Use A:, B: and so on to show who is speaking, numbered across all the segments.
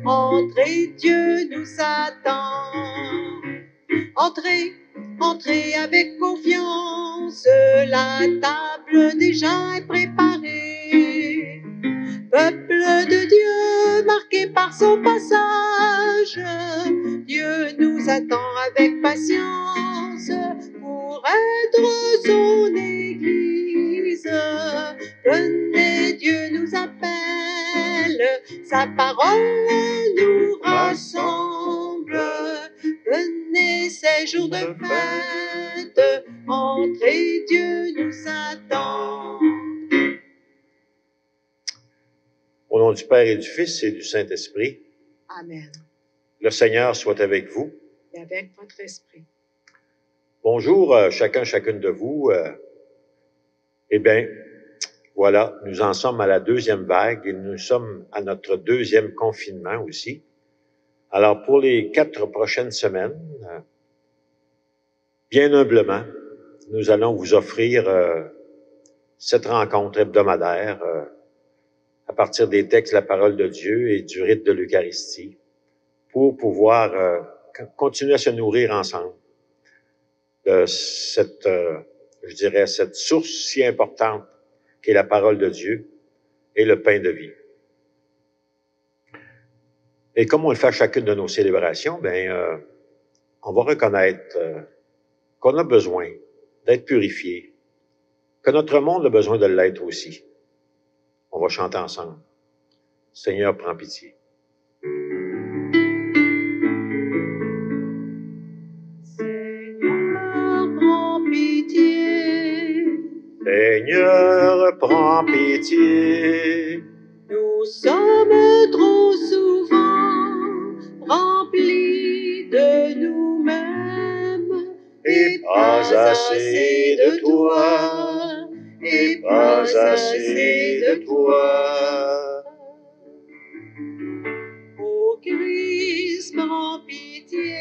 A: Entrez, Dieu nous attend. Entrez, entrez avec confiance, la table déjà est préparée. Peuple de Dieu, marqué par son passage, Dieu nous attend avec patience pour être son Église. Venez, Dieu nous appelle, sa parole nous rassemble. Venez, ces jours de fête, entrez, Dieu nous attend.
B: Au nom du Père et du Fils et du Saint-Esprit.
A: Amen.
B: Le Seigneur soit avec vous.
A: Et avec votre esprit.
B: Bonjour chacune de vous. Eh bien, voilà, nous en sommes à la deuxième vague et nous sommes à notre deuxième confinement aussi. Alors, pour les 4 prochaines semaines, bien humblement, nous allons vous offrir cette rencontre hebdomadaire à partir des textes de la parole de Dieu et du rite de l'Eucharistie pour pouvoir continuer à se nourrir ensemble de cette, je dirais, cette source si importante qu'est la parole de Dieu et le pain de vie. Et comme on le fait à chacune de nos célébrations, on va reconnaître qu'on a besoin d'être purifié, que notre monde a besoin de l'être aussi. On va chanter ensemble. Seigneur, prends pitié.
A: Seigneur, prends pitié.
B: Seigneur, prends pitié.
A: Nous sommes trop souvent remplis de nous-mêmes
B: Et pas assez de toi, et pas assez de toi.
A: Ô Christ, prends pitié.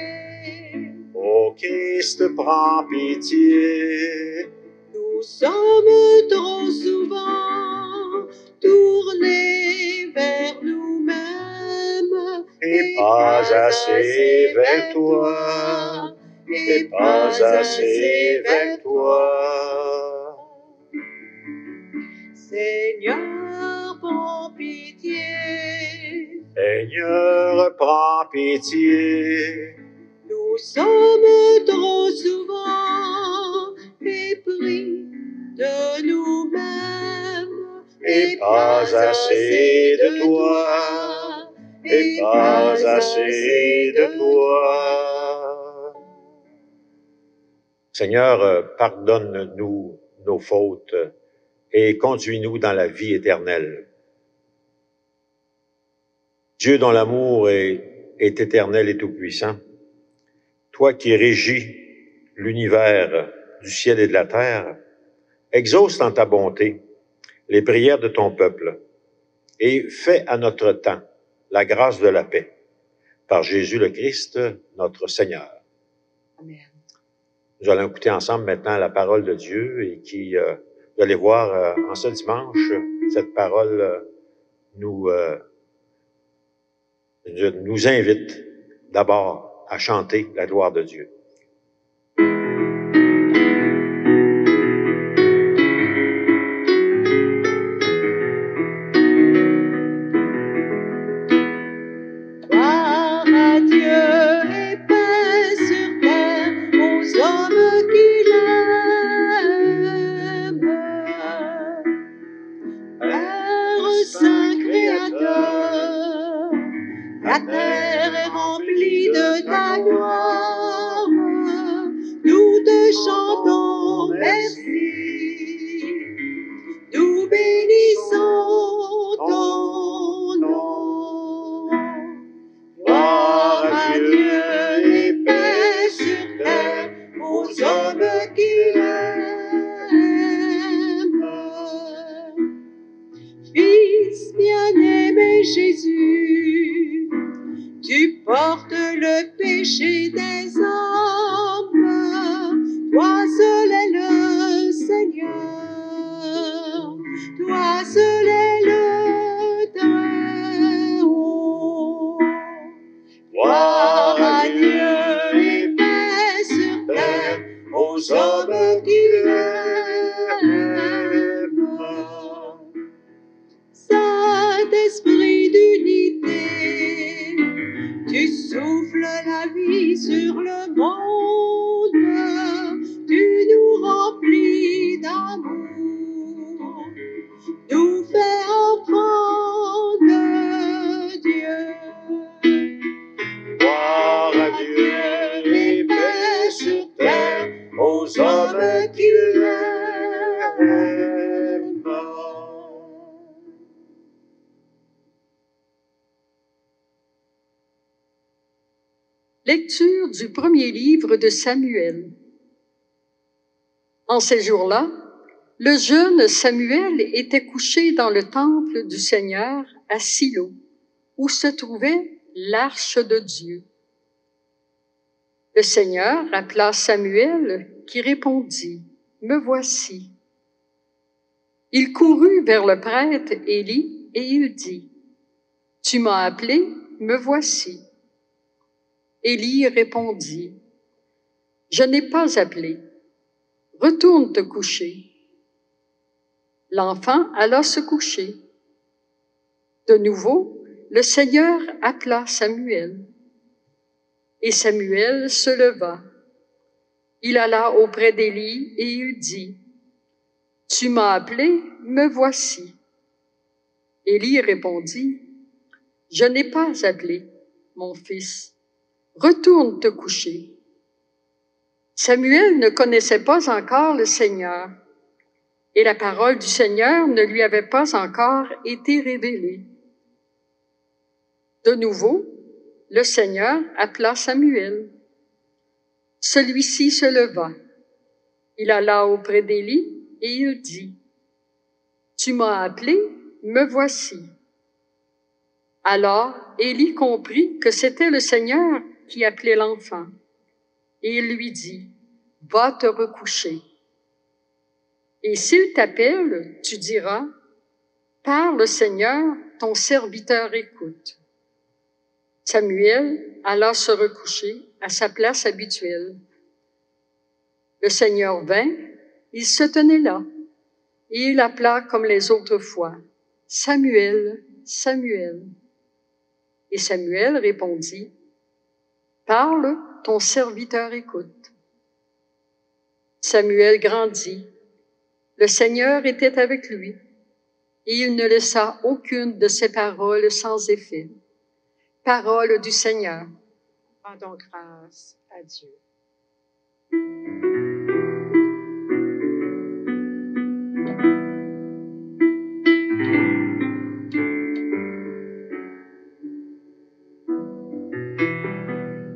B: Ô Christ, prends pitié.
A: Nous sommes trop souvent tournés vers nous-mêmes
B: Et pas assez vers toi, et pas assez vers toi.
A: Seigneur, prends pitié.
B: Seigneur, prends pitié.
A: Nous sommes trop souvent épris de nous-mêmes
B: Et pas assez de toi, et pas assez de toi. Seigneur, pardonne-nous nos fautes et conduis-nous dans la vie éternelle. Dieu dont l'amour est éternel et tout-puissant, toi qui régis l'univers du ciel et de la terre, exauce dans ta bonté les prières de ton peuple et fais à notre temps la grâce de la paix. Par Jésus le Christ, notre Seigneur.
A: Amen.
B: Nous allons écouter ensemble maintenant la parole de Dieu et vous allez voir en ce dimanche, cette parole nous invite d'abord à chanter la gloire de Dieu.
A: Gloire à Dieu et paix sur terre aux hommes qu'il aime. Père Saint Créateur, la terre est remplie de ta gloire. Nous te chantons merci. Nous bénissons ton nom. Gloire à Dieu et paix sur terre aux hommes qu'il aime. Fils bien-aimé Jésus, tu portes le péché des hommes, toi seul est le Seigneur, toi seul est le Très-Haut. sur le monde, tu nous remplis d'amour, nous fais enfants de Dieu.
B: Gloire à Dieu et paix sur terre aux hommes qui l'aiment.
C: Lecture du premier livre de Samuel. En ces jours-là, le jeune Samuel était couché dans le temple du Seigneur à Silo, où se trouvait l'arche de Dieu. Le Seigneur appela Samuel, qui répondit, « Me voici. » Il courut vers le prêtre Élie et il dit, « Tu m'as appelé, me voici. » Élie répondit, « Je n'ai pas appelé. Retourne te coucher. » L'enfant alla se coucher. De nouveau, le Seigneur appela Samuel. Et Samuel se leva. Il alla auprès d'Élie et il dit, « Tu m'as appelé, me voici. » Élie répondit, « Je n'ai pas appelé, mon fils. Retourne te coucher. » Samuel ne connaissait pas encore le Seigneur, et la parole du Seigneur ne lui avait pas encore été révélée. De nouveau, le Seigneur appela Samuel. Celui-ci se leva. Il alla auprès d'Élie et il dit, « Tu m'as appelé, me voici. » Alors Élie comprit que c'était le Seigneur qui appelait l'enfant. Et il lui dit, « Va te recoucher. Et s'il t'appelle, tu diras, « Parle, Seigneur, ton serviteur écoute. » Samuel alla se recoucher à sa place habituelle. Le Seigneur vint, il se tenait là, et il appela comme les autres fois, « Samuel, Samuel. » Et Samuel répondit, « Parle, ton serviteur écoute. » Samuel grandit. Le Seigneur était avec lui, et il ne laissa aucune de ses paroles sans effet. Parole du Seigneur.
A: Rendons grâce à Dieu.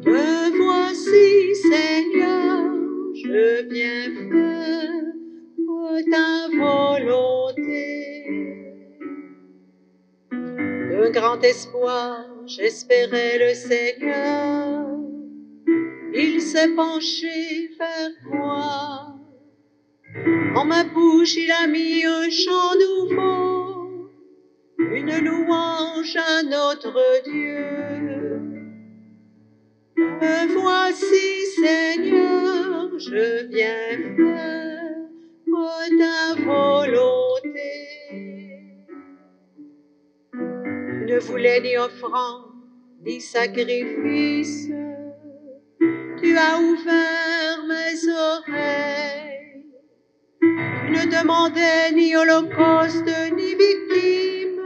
A: Me voici, Seigneur, je viens faire ta volonté. D'un grand espoir, j'espérais le Seigneur. Il s'est penché vers moi. En ma bouche, il a mis un chant nouveau, une louange à notre Dieu. Me voici, Seigneur, je viens faire ta volonté. Tu ne voulais ni offrande, ni sacrifice. Tu as ouvert mes oreilles. Tu ne demandais ni holocauste, ni victime.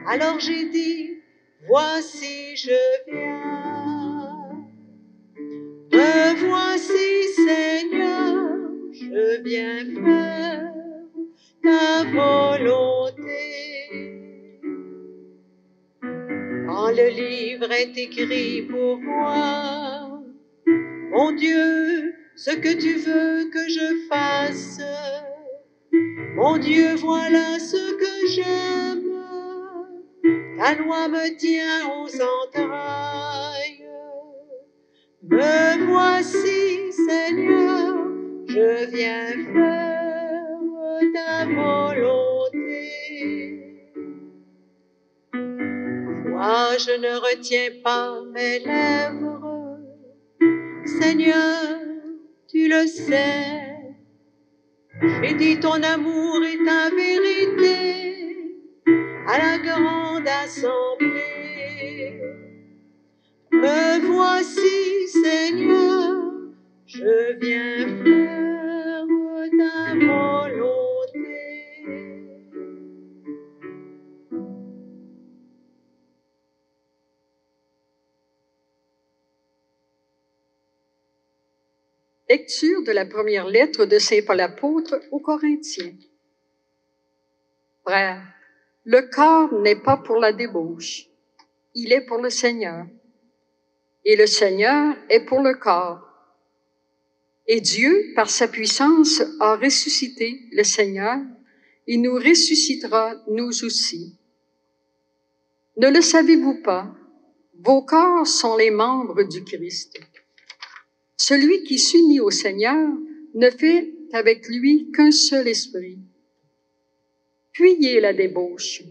A: Alors j'ai dit, voici, je viens. Me voici, Seigneur, je viens faire ta volonté. Quand le livre est écrit pour moi, mon Dieu, ce que tu veux que je fasse, mon Dieu, voilà ce que j'aime. Ta loi me tient aux entrailles. Me voici, Seigneur, je viens faire ta volonté. Moi, je ne retiens pas mes lèvres. Seigneur, tu le sais. J'ai dit ton amour et ta vérité à la grande assemblée. Me voici, Seigneur, je viens faire ta volonté.
C: Lecture de la première lettre de Saint Paul apôtre aux Corinthiens. Frères, le corps n'est pas pour la débauche, il est pour le Seigneur. Et le Seigneur est pour le corps. Et Dieu, par sa puissance, a ressuscité le Seigneur et nous ressuscitera nous aussi. Ne le savez-vous pas? Vos corps sont les membres du Christ. Celui qui s'unit au Seigneur ne fait avec lui qu'un seul esprit. Fuyez la débauche.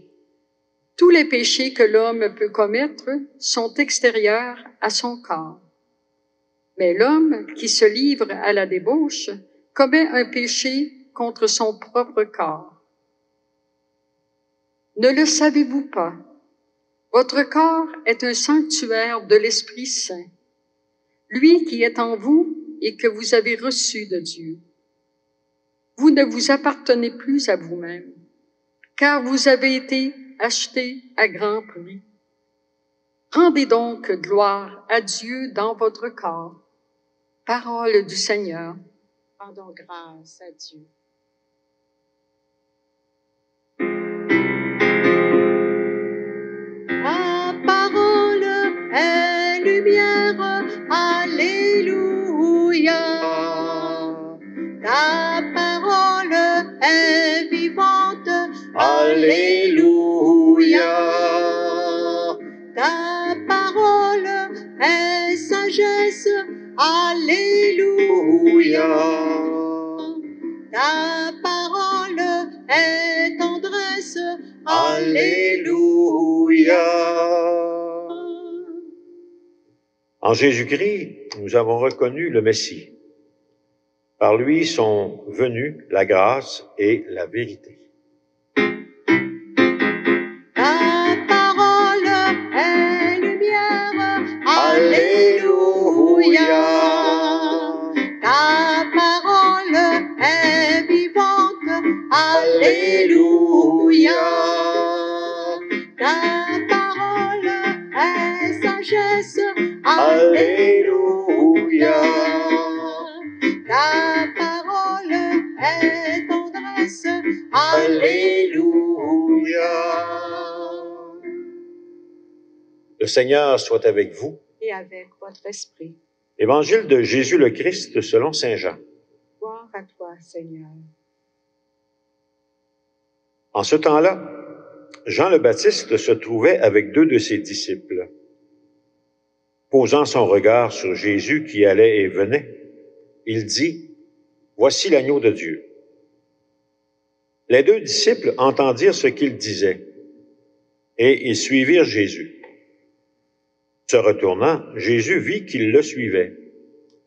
C: Tous les péchés que l'homme peut commettre sont extérieurs à son corps. Mais l'homme qui se livre à la débauche commet un péché contre son propre corps. Ne le savez-vous pas? Votre corps est un sanctuaire de l'Esprit Saint, lui qui est en vous et que vous avez reçu de Dieu. Vous ne vous appartenez plus à vous-même, car vous avez été achetés à grand prix. Rendez donc gloire à Dieu dans votre corps. Parole du Seigneur.
A: Rendons grâce à Dieu. Ta parole est lumière, alléluia. Ta parole est vivante, alléluia. Ta parole est sagesse, alléluia. Ta parole est tendresse, alléluia.
B: En Jésus-Christ, nous avons reconnu le Messie. Par lui sont venues la grâce et la vérité.
A: Ta parole est lumière, alléluia. Ta parole est vivante, alléluia. Ta parole est sagesse, alléluia. Ta parole est tendresse, alléluia.
B: Le Seigneur soit avec vous.
A: Et avec votre esprit.
B: Évangile de Jésus le Christ selon saint Jean.
A: Gloire à toi, Seigneur.
B: En ce temps-là, Jean le Baptiste se trouvait avec 2 de ses disciples. Posant son regard sur Jésus qui allait et venait, il dit, « Voici l'agneau de Dieu. » Les 2 disciples entendirent ce qu'il disait, et ils suivirent Jésus. Se retournant, Jésus vit qu'ils le suivaient,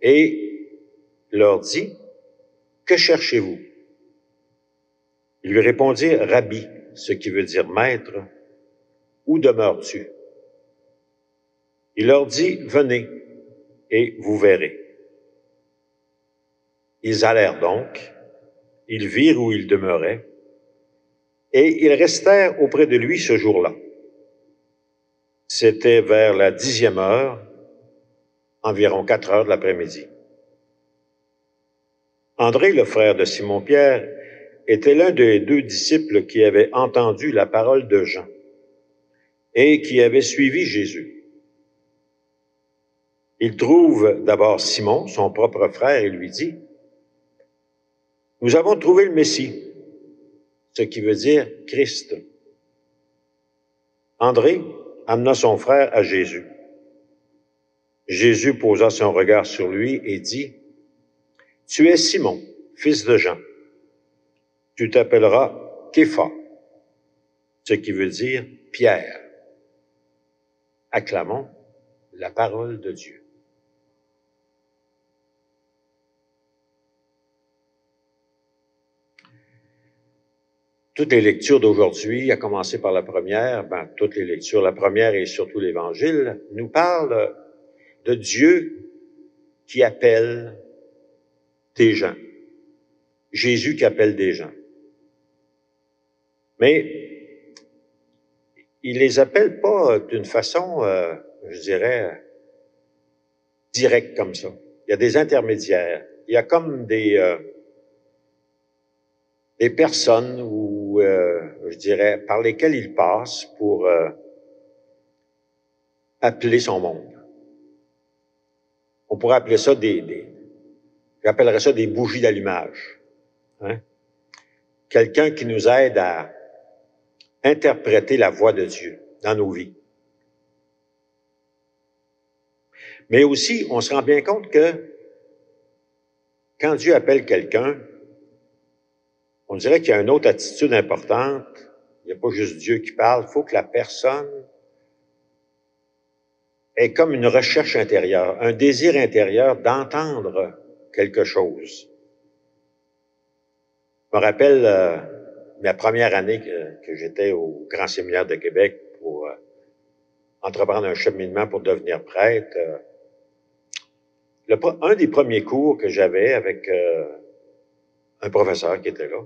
B: et leur dit, « Que cherchez-vous? » Ils lui répondirent, « Rabbi », ce qui veut dire « maître », « Où demeures-tu? » Il leur dit, « Venez, et vous verrez. » Ils allèrent donc, ils virent où il demeurait, et ils restèrent auprès de lui ce jour-là. C'était vers la 10e heure, environ 4 heures de l'après-midi. André, le frère de Simon-Pierre, était l'un des 2 disciples qui avaient entendu la parole de Jean et qui avait suivi Jésus. Il trouve d'abord Simon, son propre frère, et lui dit, « Nous avons trouvé le Messie », ce qui veut dire Christ. André amena son frère à Jésus. Jésus posa son regard sur lui et dit, « Tu es Simon, fils de Jean. Tu t'appelleras Képha, ce qui veut dire Pierre. » Acclamons la parole de Dieu. Toutes les lectures d'aujourd'hui, à commencer par la première, toutes les lectures, la première et surtout l'Évangile, nous parlent de Dieu qui appelle des gens. Jésus qui appelle des gens. Mais il les appelle pas d'une façon, je dirais, directe comme ça. Il y a des intermédiaires. Il y a comme des personnes ou, je dirais, par lesquelles il passe pour appeler son monde. On pourrait appeler ça j'appellerais ça des bougies d'allumage. Hein? Quelqu'un qui nous aide à interpréter la voix de Dieu dans nos vies. Mais aussi, on se rend bien compte que quand Dieu appelle quelqu'un, on dirait qu'il y a une autre attitude importante. Il n'y a pas juste Dieu qui parle. Il faut que la personne ait comme une recherche intérieure, un désir intérieur d'entendre quelque chose. Je me rappelle ma première année que j'étais au Grand Séminaire de Québec pour entreprendre un cheminement pour devenir prêtre. Un des premiers cours que j'avais avec un professeur qui était là,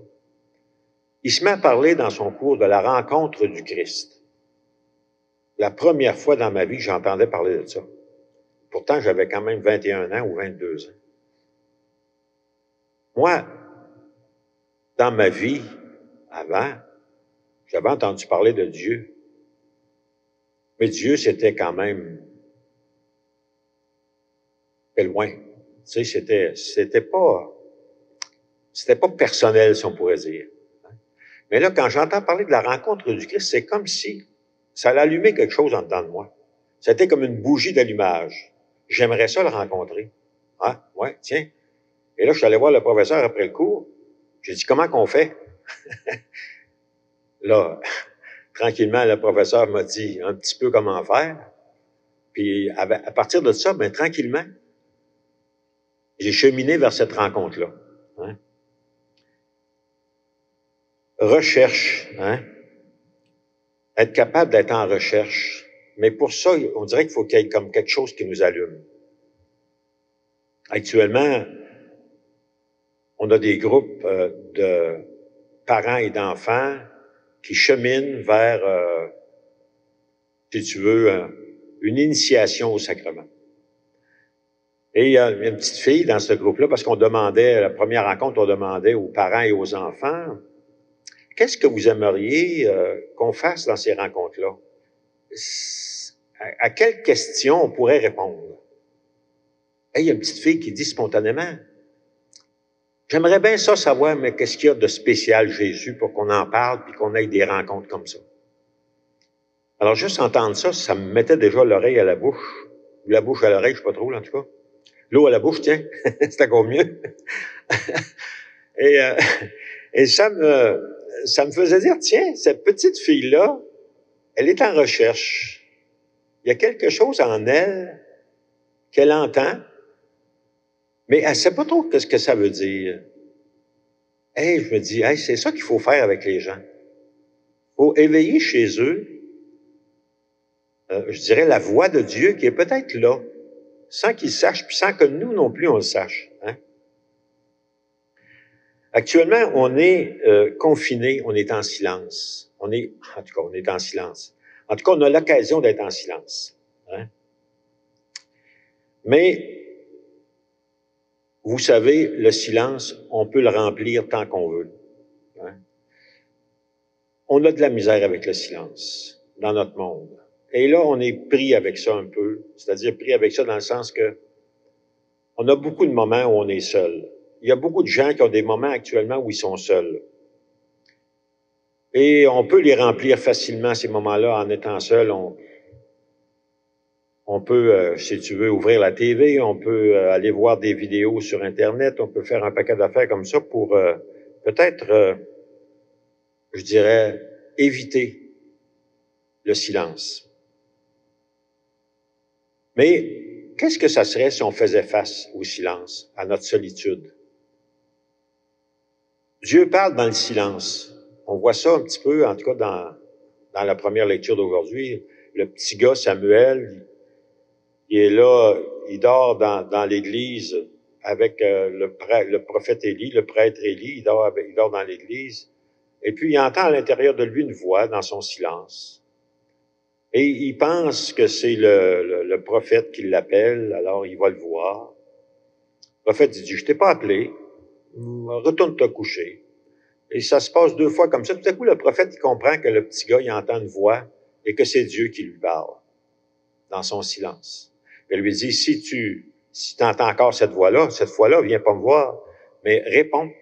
B: il se met à parler dans son cours de la rencontre du Christ. La première fois dans ma vie que j'entendais parler de ça. Pourtant, j'avais quand même 21 ans ou 22 ans. Moi, dans ma vie, avant, j'avais entendu parler de Dieu. Mais Dieu, c'était quand même loin. Tu sais, c'était pas personnel, si on pourrait dire. Mais là, quand j'entends parler de la rencontre du Christ, c'est comme si ça allait allumer quelque chose en dedans de moi. C'était comme une bougie d'allumage. J'aimerais ça le rencontrer. Ah, ouais, tiens. Et là, je suis allé voir le professeur après le cours. J'ai dit, comment qu'on fait? Là, tranquillement, le professeur m'a dit un petit peu comment faire. Puis, à partir de ça, ben, tranquillement, j'ai cheminé vers cette rencontre-là. Hein? Recherche, hein? Être capable d'être en recherche. Mais pour ça, on dirait qu'il faut qu'il y ait comme quelque chose qui nous allume. Actuellement, on a des groupes de parents et d'enfants qui cheminent vers, si tu veux, une initiation au sacrement. Et il y a une petite fille dans ce groupe-là, parce qu'on demandait, la première rencontre, on demandait aux parents et aux enfants, qu'est-ce que vous aimeriez qu'on fasse dans ces rencontres-là? À quelles questions on pourrait répondre? Et il y a une petite fille qui dit spontanément, j'aimerais bien ça savoir, mais qu'est-ce qu'il y a de spécial Jésus pour qu'on en parle puis qu'on ait des rencontres comme ça? Alors, juste entendre ça, ça me mettait déjà l'oreille à la bouche. Ou la bouche à l'oreille, je sais pas trop, là, en tout cas. L'eau à la bouche, tiens, c'est encore mieux. Et ça me faisait dire, tiens, cette petite fille-là, elle est en recherche. Il y a quelque chose en elle qu'elle entend, mais elle sait pas trop ce que ça veut dire. Je me dis, c'est ça qu'il faut faire avec les gens. Il faut éveiller chez eux, je dirais, la voix de Dieu qui est peut-être là, sans qu'ils sachent, puis sans que nous non plus on le sache. Hein? Actuellement, on est confinés, on est en silence. On est en silence. En tout cas, on a l'occasion d'être en silence. Hein? Mais, vous savez, le silence, on peut le remplir tant qu'on veut. Hein? On a de la misère avec le silence dans notre monde. Et là, on est pris avec ça un peu, c'est-à-dire pris avec ça dans le sens que on a beaucoup de moments où on est seul. Il y a beaucoup de gens qui ont des moments actuellement où ils sont seuls. Et on peut les remplir facilement, ces moments-là, en étant seul. On peut, si tu veux, ouvrir la TV, on peut aller voir des vidéos sur Internet, on peut faire un paquet d'affaires comme ça pour peut-être, je dirais, éviter le silence. Mais qu'est-ce que ça serait si on faisait face au silence, à notre solitude? Dieu parle dans le silence. On voit ça un petit peu, en tout cas dans la première lecture d'aujourd'hui. Le petit gars, Samuel, il est là, il dort dans l'église avec le prophète Élie, le prêtre Élie, il dort dans l'église. Et puis, il entend à l'intérieur de lui une voix dans son silence. Et il pense que c'est le prophète qui l'appelle, alors il va le voir. Le prophète dit, je t'ai pas appelé, retourne te coucher. Et ça se passe 2 fois comme ça. Tout à coup, le prophète, il comprend que le petit gars, il entend une voix et que c'est Dieu qui lui parle dans son silence. Il lui dit, si tu entends encore cette fois-là, viens pas me voir, mais réponds.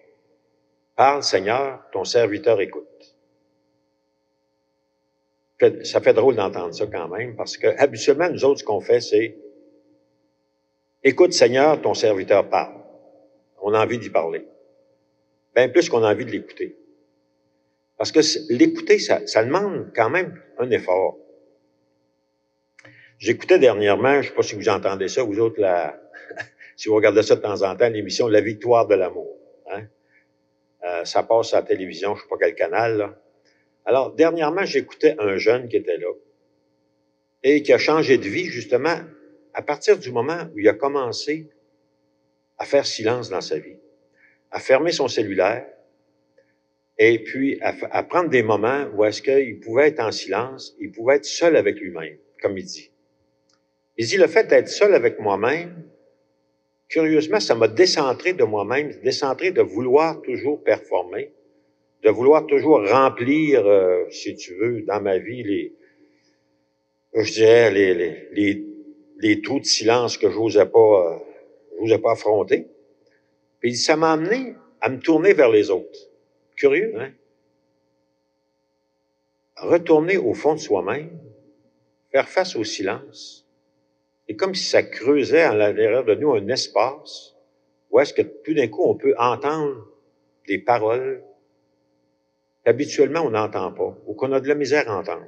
B: Parle, Seigneur, ton serviteur écoute. Ça fait drôle d'entendre ça quand même, parce que habituellement, nous autres, ce qu'on fait, c'est écoute, Seigneur, ton serviteur parle. On a envie d'y parler. Bien plus qu'on a envie de l'écouter. Parce que l'écouter, ça demande quand même un effort. J'écoutais dernièrement, je ne sais pas si vous entendez ça, vous autres, si vous regardez ça de temps en temps, l'émission La victoire de l'amour. Hein? Ça passe à la télévision, je ne sais pas quel canal, là. Alors, dernièrement, j'écoutais un jeune qui était là et qui a changé de vie, justement, à partir du moment où il a commencé à faire silence dans sa vie, à fermer son cellulaire et puis à prendre des moments où est-ce qu'il pouvait être en silence, il pouvait être seul avec lui-même, comme il dit. Il dit, le fait d'être seul avec moi-même, curieusement, ça m'a décentré de moi-même, décentré de vouloir toujours performer, de vouloir toujours remplir, si tu veux, dans ma vie, je dirais, les trous de silence que j'osais pas affronter. Puis ça m'a amené à me tourner vers les autres. Curieux, hein? Retourner au fond de soi-même, faire face au silence. C'est comme si ça creusait à l'intérieur de nous un espace où est-ce que tout d'un coup on peut entendre des paroles qu'habituellement on n'entend pas, ou qu'on a de la misère à entendre.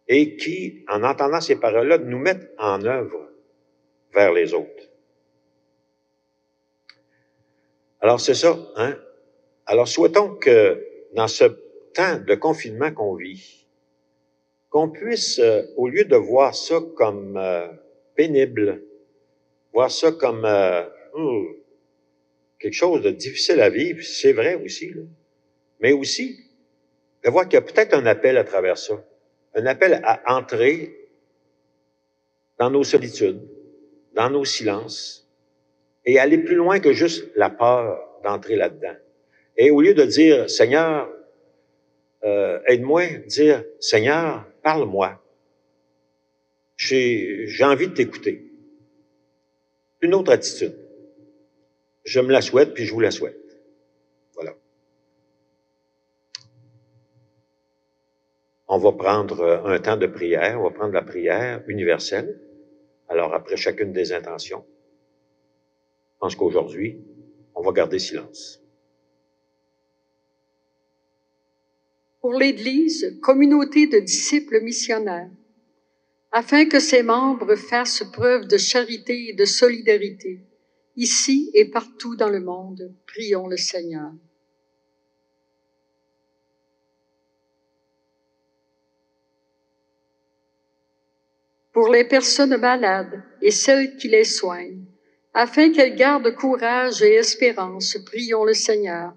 B: Et qui, en entendant ces paroles-là, nous mettent en œuvre vers les autres. Alors, c'est ça, hein? Alors, souhaitons que dans ce temps de confinement qu'on vit, qu'on puisse, au lieu de voir ça comme pénible, voir ça comme quelque chose de difficile à vivre, c'est vrai aussi, là, mais aussi de voir qu'il y a peut-être un appel à travers ça, un appel à entrer dans nos solitudes, dans nos silences, et aller plus loin que juste la peur d'entrer là-dedans. Et au lieu de dire, Seigneur, aide-moi, dire, Seigneur, parle-moi. J'ai envie de t'écouter. Une autre attitude. Je me la souhaite, puis je vous la souhaite. Voilà. On va prendre un temps de prière, on va prendre la prière universelle. Alors, après chacune des intentions, je pense qu'aujourd'hui, on va garder silence.
C: Pour l'Église, communauté de disciples missionnaires, afin que ses membres fassent preuve de charité et de solidarité, ici et partout dans le monde, prions le Seigneur. Pour les personnes malades et celles qui les soignent, afin qu'elles gardent courage et espérance, prions le Seigneur.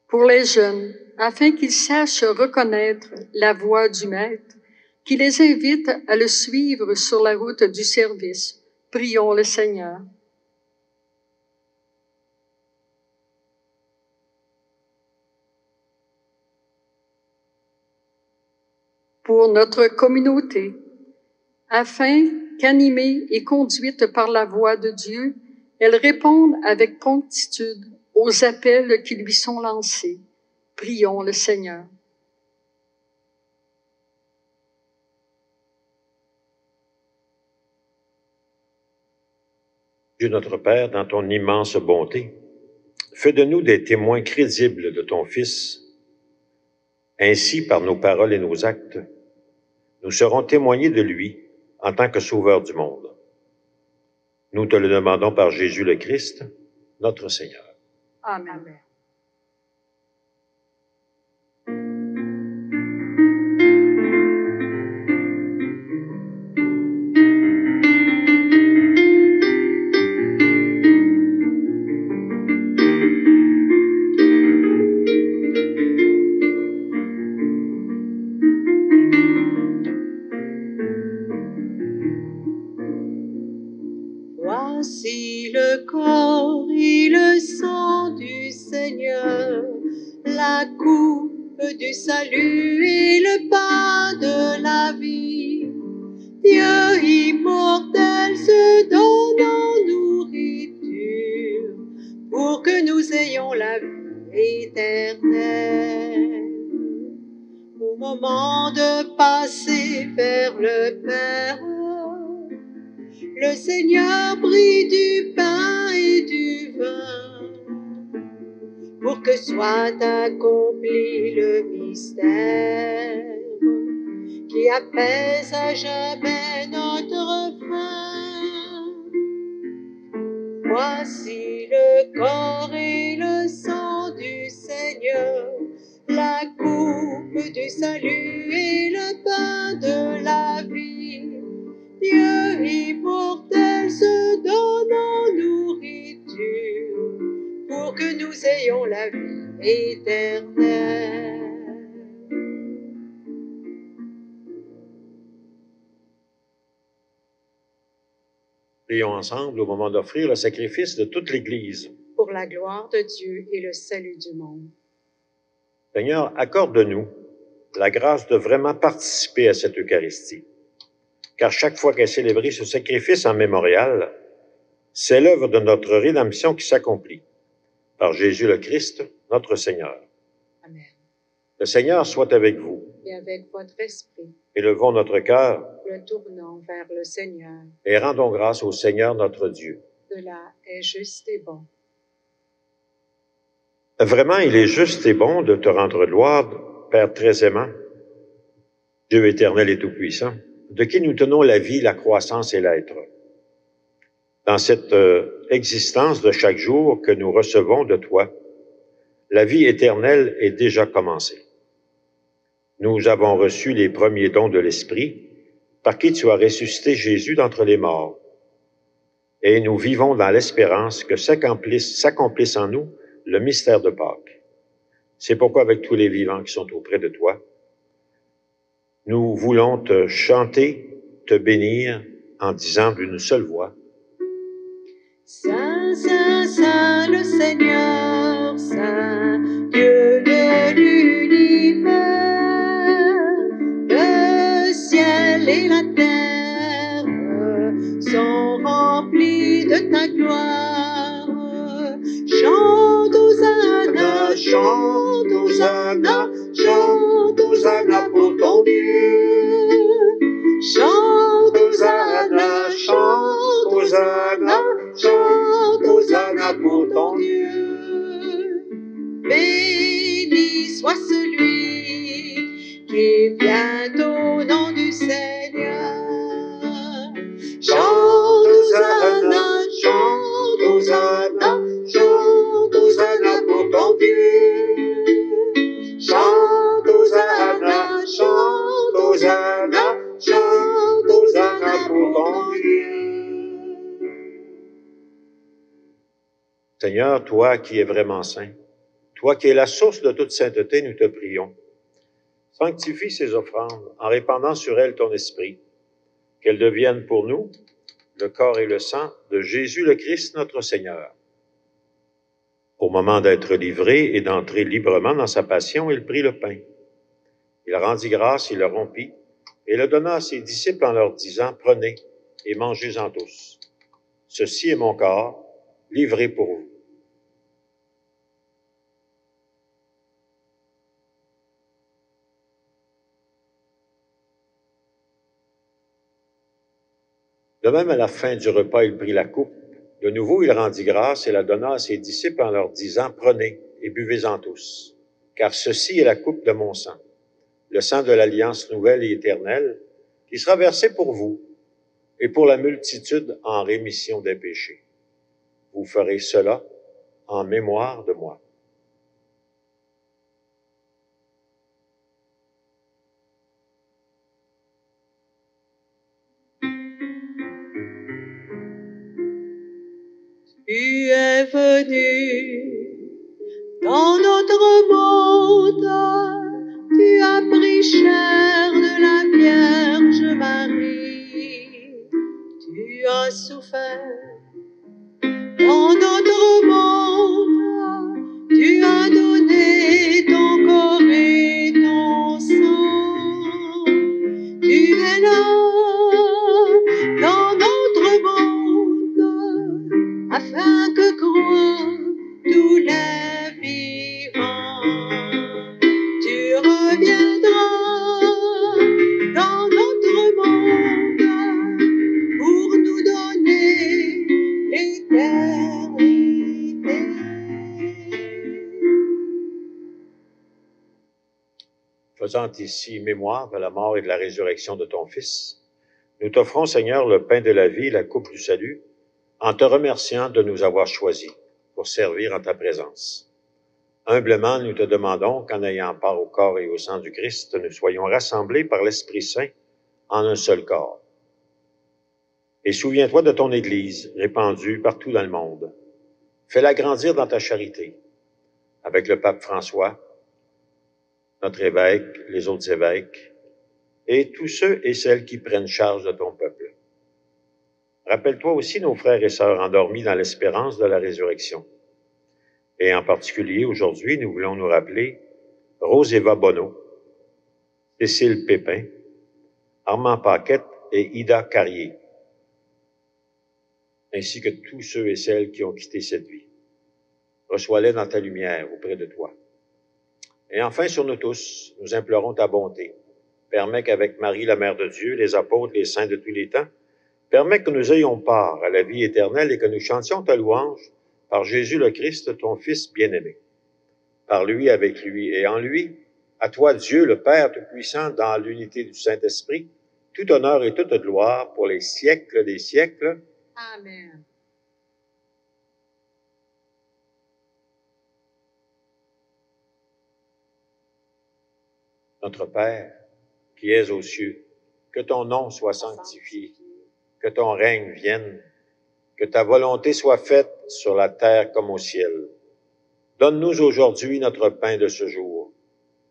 C: Pour les jeunes, afin qu'ils sachent reconnaître la voix du Maître, qui les invite à le suivre sur la route du service, prions le Seigneur. Pour notre communauté, afin qu'animée et conduite par la voix de Dieu, elle réponde avec promptitude aux appels qui lui sont lancés. Prions le Seigneur.
B: Dieu notre Père, dans ton immense bonté, fais de nous des témoins crédibles de ton Fils. Ainsi, par nos paroles et nos actes, nous serons témoignés de lui en tant que Sauveur du monde. Nous te le demandons par Jésus le Christ, notre Seigneur.
C: Amen.
B: Amen.
C: Pour
A: du salut et le pain de la vie. Dieu immortel se donne en nourriture pour que nous ayons la vie éternelle. Au moment de passer vers le Père, le Seigneur prit du pain et du vin pour que soit accompli le mystère qui apaise à jamais notre faim. Voici le corps et le sang du Seigneur, la coupe du salut et le pain de la vie. Dieu immortel se donne en nourriture pour que nous ayons la vie éternelle.
B: Prions ensemble au moment d'offrir le sacrifice de toute l'Église.
A: Pour la gloire de Dieu et le salut du monde.
B: Seigneur, accorde-nous la grâce de vraiment participer à cette Eucharistie. Car chaque fois qu'est célébré ce sacrifice en mémorial, c'est l'œuvre de notre rédemption qui s'accomplit. Par Jésus le Christ, notre Seigneur.
A: Amen.
B: Le Seigneur soit avec vous.
A: Et avec votre esprit,
B: Élevons notre cœur
A: le tournant vers le Seigneur.
B: et rendons grâce au Seigneur notre Dieu.
A: Cela est juste et bon.
B: Vraiment, il est juste et bon de te rendre gloire, Père très aimant, Dieu éternel et tout-puissant, de qui nous tenons la vie, la croissance et l'être. Dans cette existence de chaque jour que nous recevons de toi, la vie éternelle est déjà commencée. Nous avons reçu les premiers dons de l'Esprit, par qui tu as ressuscité Jésus d'entre les morts. Et nous vivons dans l'espérance que s'accomplisse en nous le mystère de Pâques. C'est pourquoi, avec tous les vivants qui sont auprès de toi, nous voulons te chanter, te bénir en disant d'une seule voix:
A: Saint, Saint, Saint, le Seigneur, Saint, Dieu de l'univers, le ciel et la terre sont remplis de ta gloire. Chante Hosanna, chante Hosanna, chante Hosanna pour ton Dieu. Chante Hosanna, chante Hosanna, chante Hosanna pour ton Dieu. Béni soit celui qui vient au nom du Seigneur. Chante Hosanna, chante Hosanna, chante Hosanna pour ton Dieu. Chante Hosanna, chante Hosanna, chante Hosanna pour ton Dieu.
B: Seigneur, toi qui es vraiment saint, toi qui es la source de toute sainteté, nous te prions. Sanctifie ces offrandes en répandant sur elles ton esprit, qu'elles deviennent pour nous le corps et le sang de Jésus le Christ, notre Seigneur. Au moment d'être livré et d'entrer librement dans sa passion, il prit le pain. Il rendit grâce, il le rompit, et le donna à ses disciples en leur disant: Prenez et mangez-en tous. Ceci est mon corps, livré pour vous. De même, à la fin du repas, il prit la coupe. De nouveau, il rendit grâce et la donna à ses disciples en leur disant: Prenez et buvez-en tous, car ceci est la coupe de mon sang, le sang de l'alliance nouvelle et éternelle, qui sera versé pour vous et pour la multitude en rémission des péchés. Vous ferez cela en mémoire de moi.
A: Tu es venu dans notre monde, tu as pris chair de la Vierge Marie, tu as souffert dans notre monde, tu as donné ton corps et
B: faisant ici mémoire de la mort et de la résurrection de ton Fils, nous t'offrons, Seigneur, le pain de la vie, la coupe du salut, en te remerciant de nous avoir choisis pour servir en ta présence. Humblement, nous te demandons qu'en ayant part au corps et au sang du Christ, nous soyons rassemblés par l'Esprit Saint en un seul corps. Et souviens-toi de ton Église répandue partout dans le monde. Fais-la grandir dans ta charité, avec le pape François, notre évêque, les autres évêques, et tous ceux et celles qui prennent charge de ton peuple. Rappelle-toi aussi nos frères et sœurs endormis dans l'espérance de la résurrection. Et en particulier, aujourd'hui, nous voulons nous rappeler Rose-Éva Bonneau, Cécile Pépin, Armand Paquette et Ida Carrier, ainsi que tous ceux et celles qui ont quitté cette vie. Reçois-les dans ta lumière auprès de toi. Et enfin, sur nous tous, nous implorons ta bonté. Permets qu'avec Marie, la Mère de Dieu, les apôtres, les saints de tous les temps, permets que nous ayons part à la vie éternelle et que nous chantions ta louange par Jésus le Christ, ton Fils bien-aimé. Par lui, avec lui et en lui, à toi, Dieu, le Père Tout-Puissant, dans l'unité du Saint-Esprit, tout honneur et toute gloire pour les siècles des siècles.
A: Amen.
B: Notre Père, qui es aux cieux, que ton nom soit sanctifié, que ton règne vienne, que ta volonté soit faite sur la terre comme au ciel. Donne-nous aujourd'hui notre pain de ce jour.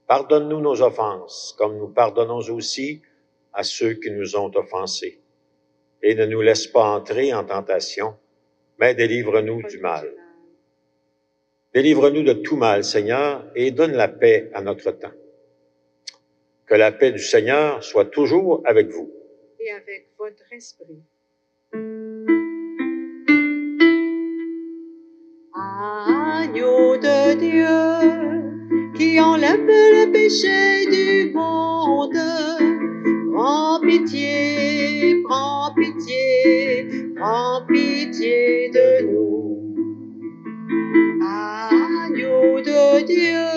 B: Pardonne-nous nos offenses, comme nous pardonnons aussi à ceux qui nous ont offensés. Et ne nous laisse pas entrer en tentation, mais délivre-nous du mal. Délivre-nous de tout mal, Seigneur, et donne la paix à notre temps. Que la paix du Seigneur soit toujours avec vous.
A: Et avec votre esprit. Agneau de Dieu, qui enlève le péché du monde, prends pitié, prends pitié, prends pitié de nous. Agneau de Dieu,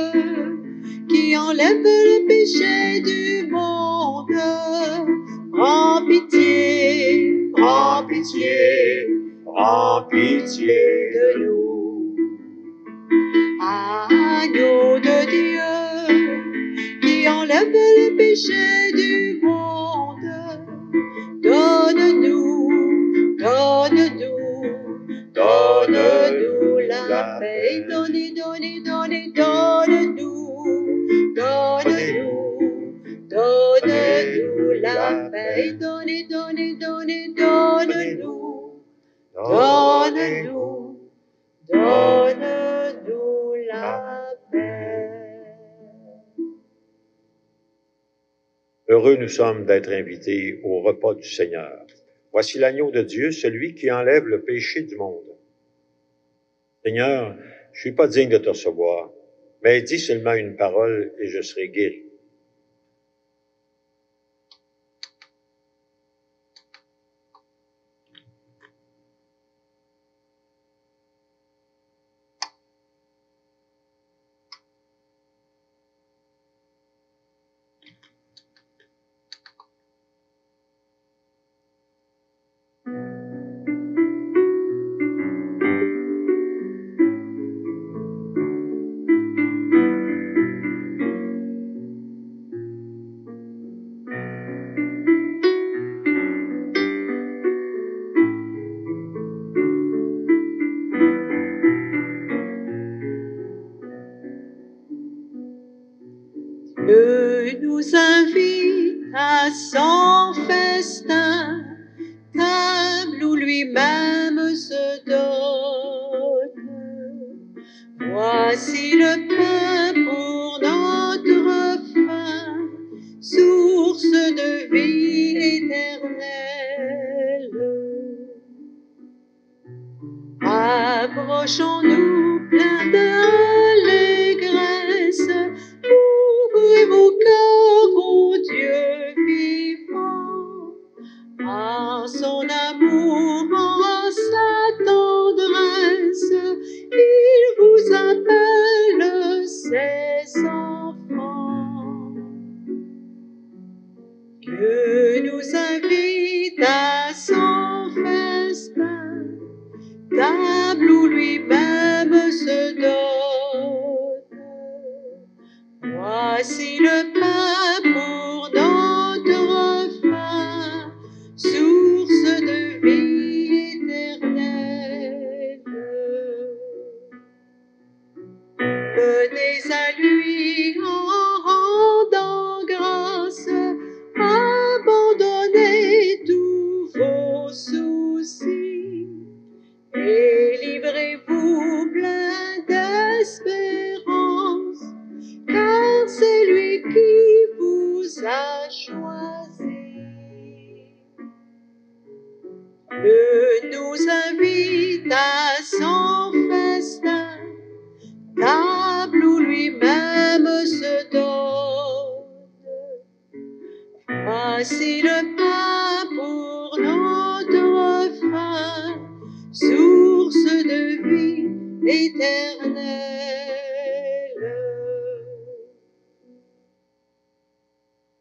A: qui enlève le péché du monde, prends pitié, prends pitié, prends pitié de nous. Agneau de Dieu, qui enlève le péché du monde, donne-nous, donne-nous, donne-nous la paix. Donnez, donnez, donnez, donne-nous, donne-nous, donne-nous la paix. Donnez, donnez, donnez, donne-nous, donne-nous, donne-nous la paix.
B: Heureux nous sommes d'être invités au repas du Seigneur. Voici l'agneau de Dieu, celui qui enlève le péché du monde. Seigneur, je suis pas digne de te recevoir, mais dis seulement une parole et je serai guéri.
A: Dieu nous invite à son festin, table où lui-même se donne. Voici le pain pour notre faim, source de vie éternelle. Approchons-nous pleins d'allégresse, ouvrez vos cœurs au Dieu vivant, en son amour, en sa tendresse, il vous appelle ses enfants. Voici le pain pour notre faim, source de vie éternelle. Venez à lui en rendant grâce, abandonnez tous vos soucis et livrez-vous plein d'espérance, car c'est lui qui vous a choisi. Il nous invite à son festin, table où lui-même se donne. Voici le pain pour notre faim, source de vie éternelle.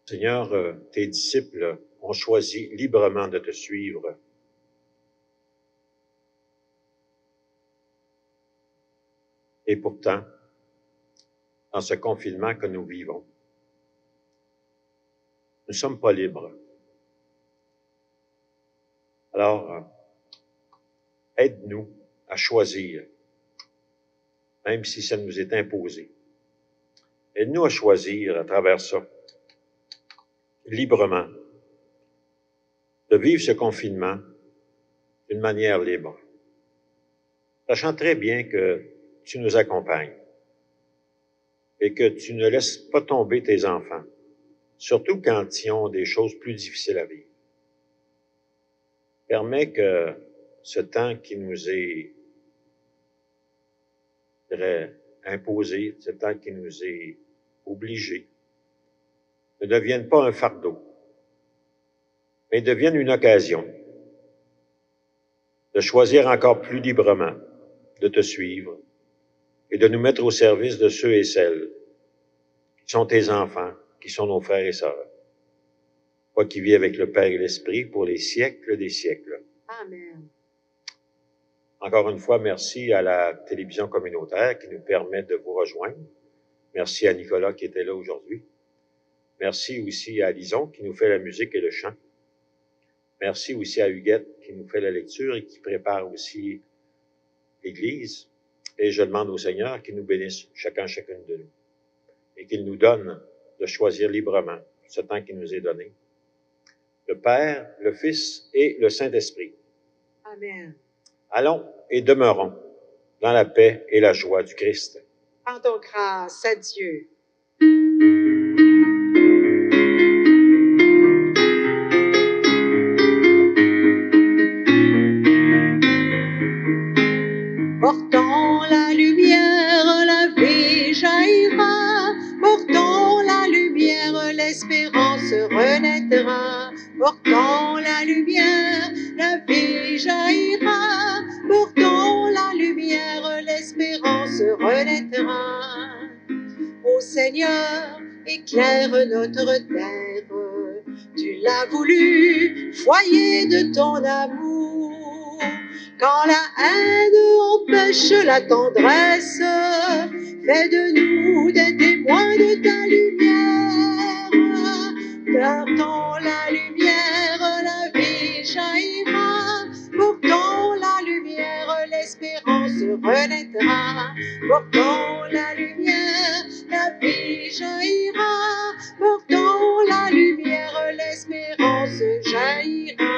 B: Seigneur, tes disciples ont choisi librement de te suivre. Et pourtant, dans ce confinement que nous vivons, nous ne sommes pas libres. Alors, aide-nous à choisir, même si ça nous est imposé. Aide-nous à choisir à travers ça, librement, de vivre ce confinement d'une manière libre, sachant très bien que tu nous accompagnes et que tu ne laisses pas tomber tes enfants, surtout quand ils ont des choses plus difficiles à vivre. Permets que ce temps qui nous est imposé, ce temps qui nous est obligé, ne devienne pas un fardeau, mais devienne une occasion de choisir encore plus librement de te suivre et de nous mettre au service de ceux et celles qui sont tes enfants, qui sont nos frères et sœurs. Toi qui vis avec le Père et l'Esprit pour les siècles des siècles.
A: Amen.
B: Encore une fois, merci à la télévision communautaire qui nous permet de vous rejoindre. Merci à Nicolas qui était là aujourd'hui. Merci aussi à Lison qui nous fait la musique et le chant. Merci aussi à Huguette qui nous fait la lecture et qui prépare aussi l'Église. Et je demande au Seigneur qu'il nous bénisse chacune de nous et qu'il nous donne de choisir librement ce temps qui nous est donné. Le Père, le Fils et le Saint-Esprit.
A: Amen.
B: Allons et demeurons dans la paix et la joie du Christ.
A: Rendons grâce à Dieu. Portons la lumière, la vie jaillira. Portons la lumière, l'espérance renaîtra. Portons la lumière, la vie jaillira. Portons la lumière, l'espérance renaîtra. Ô Seigneur, éclaire notre terre. Tu l'as voulu, foyer de ton amour. Quand la haine empêche la tendresse, fais de nous des témoins de ta lumière. Portons la lumière, la vie jaillira. Portons la lumière, l'espérance renaîtra. Portons la lumière, la vie jaillira. Portons la lumière, l'espérance jaillira.